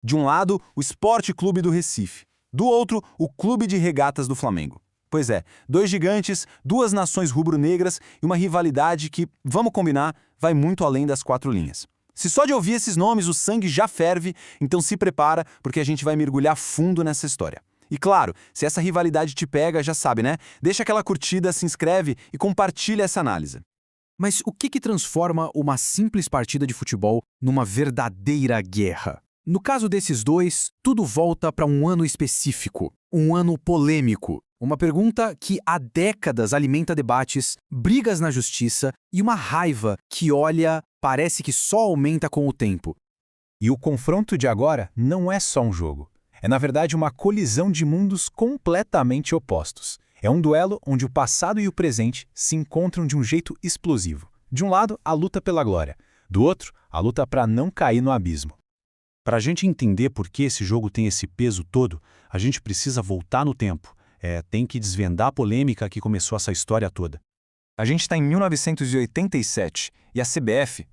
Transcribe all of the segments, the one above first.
De um lado, o Sport Clube do Recife. Do outro, o Clube de Regatas do Flamengo. Pois é, dois gigantes, duas nações rubro-negras e uma rivalidade que, vamos combinar, vai muito além das quatro linhas. Se só de ouvir esses nomes o sangue já ferve, então se prepara porque a gente vai mergulhar fundo nessa história. E claro, se essa rivalidade te pega, já sabe, né? Deixa aquela curtida, se inscreve e compartilha essa análise. Mas o que transforma uma simples partida de futebol numa verdadeira guerra? No caso desses dois, tudo volta para um ano específico, um ano polêmico. Uma pergunta que há décadas alimenta debates, brigas na justiça e uma raiva que, olha, parece que só aumenta com o tempo. E o confronto de agora não é só um jogo. É, na verdade, uma colisão de mundos completamente opostos. É um duelo onde o passado e o presente se encontram de um jeito explosivo. De um lado, a luta pela glória. Do outro, a luta para não cair no abismo. Para a gente entender por que esse jogo tem esse peso todo, a gente precisa voltar no tempo. Tem que desvendar a polêmica que começou essa história toda. A gente está em 1987 e a CBF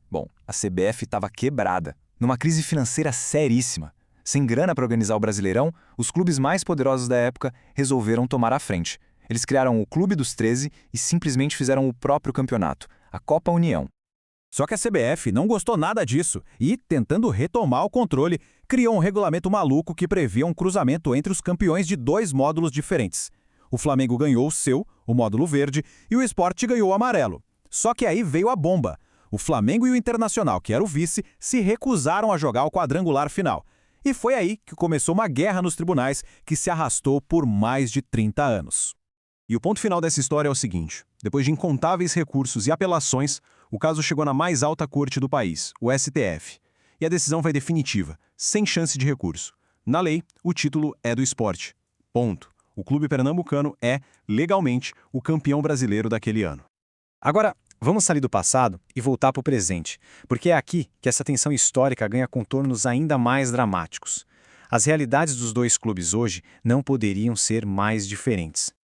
estava quebrada, numa crise financeira seríssima. Sem grana para organizar o Brasileirão, os clubes mais poderosos da época resolveram tomar a frente. Eles criaram o Clube dos 13 e simplesmente fizeram o próprio campeonato, a Copa União. Só que a CBF não gostou nada disso e, tentando retomar o controle, criou um regulamento maluco que previa um cruzamento entre os campeões de dois módulos diferentes. O Flamengo ganhou o seu, o módulo verde, e o Sport ganhou o amarelo. Só que aí veio a bomba. O Flamengo e o Internacional, que era o vice, se recusaram a jogar o quadrangular final. E foi aí que começou uma guerra nos tribunais que se arrastou por mais de 30 anos. E o ponto final dessa história é o seguinte: depois de incontáveis recursos e apelações, o caso chegou na mais alta corte do país, o STF. E a decisão foi definitiva, sem chance de recurso. Na lei, o título é do Sport. Ponto. O clube pernambucano é, legalmente, o campeão brasileiro daquele ano. Agora, vamos sair do passado e voltar para o presente, porque é aqui que essa tensão histórica ganha contornos ainda mais dramáticos. As realidades dos dois clubes hoje não poderiam ser mais diferentes.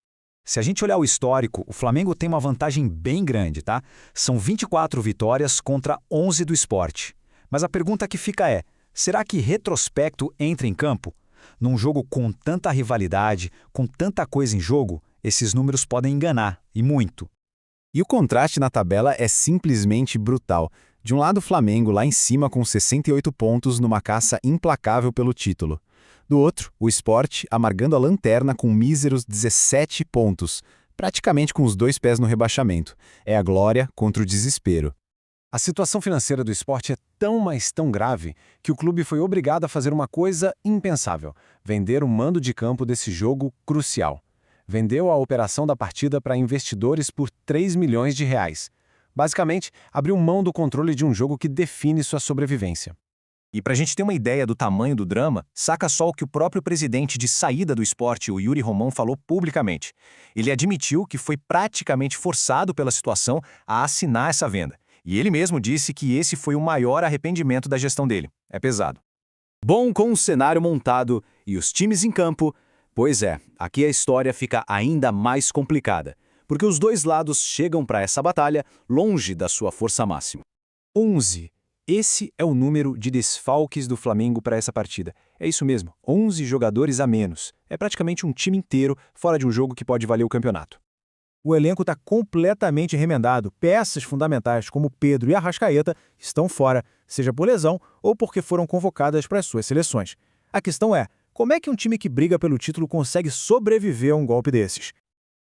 Se a gente olhar o histórico, o Flamengo tem uma vantagem bem grande, tá? São 24 vitórias contra 11 do Sport. Mas a pergunta que fica é, será que retrospecto entra em campo? Num jogo com tanta rivalidade, com tanta coisa em jogo, esses números podem enganar, e muito. E o contraste na tabela é simplesmente brutal. De um lado o Flamengo lá em cima com 68 pontos numa caça implacável pelo título. Do outro, o Sport amargando a lanterna com míseros 17 pontos, praticamente com os dois pés no rebaixamento. É a glória contra o desespero. A situação financeira do Sport é tão, mas tão grave que o clube foi obrigado a fazer uma coisa impensável: vender o mando de campo desse jogo crucial. Vendeu a operação da partida para investidores por 3 milhões de reais. Basicamente, abriu mão do controle de um jogo que define sua sobrevivência. E pra gente ter uma ideia do tamanho do drama, saca só o que o próprio presidente de saída do Sport, o Yuri Romão, falou publicamente. Ele admitiu que foi praticamente forçado pela situação a assinar essa venda. E ele mesmo disse que esse foi o maior arrependimento da gestão dele. É pesado. Bom, com o cenário montado e os times em campo, pois é, aqui a história fica ainda mais complicada, porque os dois lados chegam para essa batalha longe da sua força máxima. 11. Esse é o número de desfalques do Flamengo para essa partida. É isso mesmo, 11 jogadores a menos. É praticamente um time inteiro fora de um jogo que pode valer o campeonato. O elenco está completamente remendado. Peças fundamentais como Pedro e Arrascaeta estão fora, seja por lesão ou porque foram convocadas para as suas seleções. A questão é, como é que um time que briga pelo título consegue sobreviver a um golpe desses?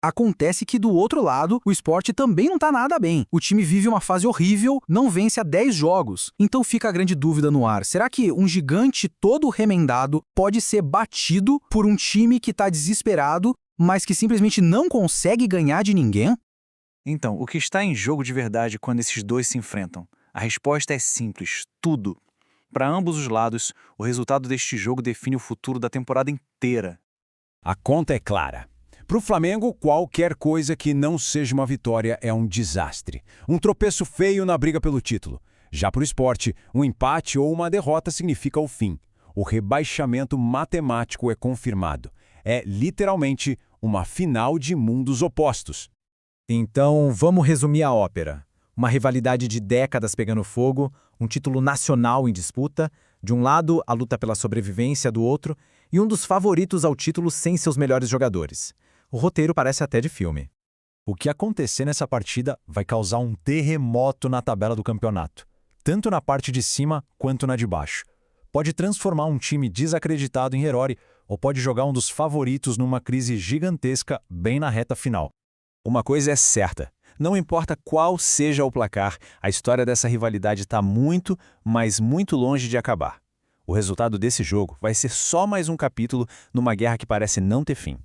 Acontece que do outro lado, o Sport também não tá nada bem. O time vive uma fase horrível, não vence há 10 jogos. Então fica a grande dúvida no ar. Será que um gigante todo remendado pode ser batido por um time que tá desesperado, mas que simplesmente não consegue ganhar de ninguém? Então, o que está em jogo de verdade quando esses dois se enfrentam? A resposta é simples: tudo. Para ambos os lados, o resultado deste jogo define o futuro da temporada inteira. A conta é clara. Para o Flamengo, qualquer coisa que não seja uma vitória é um desastre. Um tropeço feio na briga pelo título. Já para o Sport, um empate ou uma derrota significa o fim. O rebaixamento matemático é confirmado. É literalmente uma final de mundos opostos. Então, vamos resumir a ópera. Uma rivalidade de décadas pegando fogo, um título nacional em disputa, De um lado, a luta pela sobrevivência do outro, e um dos favoritos ao título sem seus melhores jogadores. O roteiro parece até de filme. O que acontecer nessa partida vai causar um terremoto na tabela do campeonato, tanto na parte de cima quanto na de baixo. Pode transformar um time desacreditado em herói ou pode jogar um dos favoritos numa crise gigantesca bem na reta final. Uma coisa é certa, não importa qual seja o placar, a história dessa rivalidade está muito, mas muito longe de acabar. O resultado desse jogo vai ser só mais um capítulo numa guerra que parece não ter fim.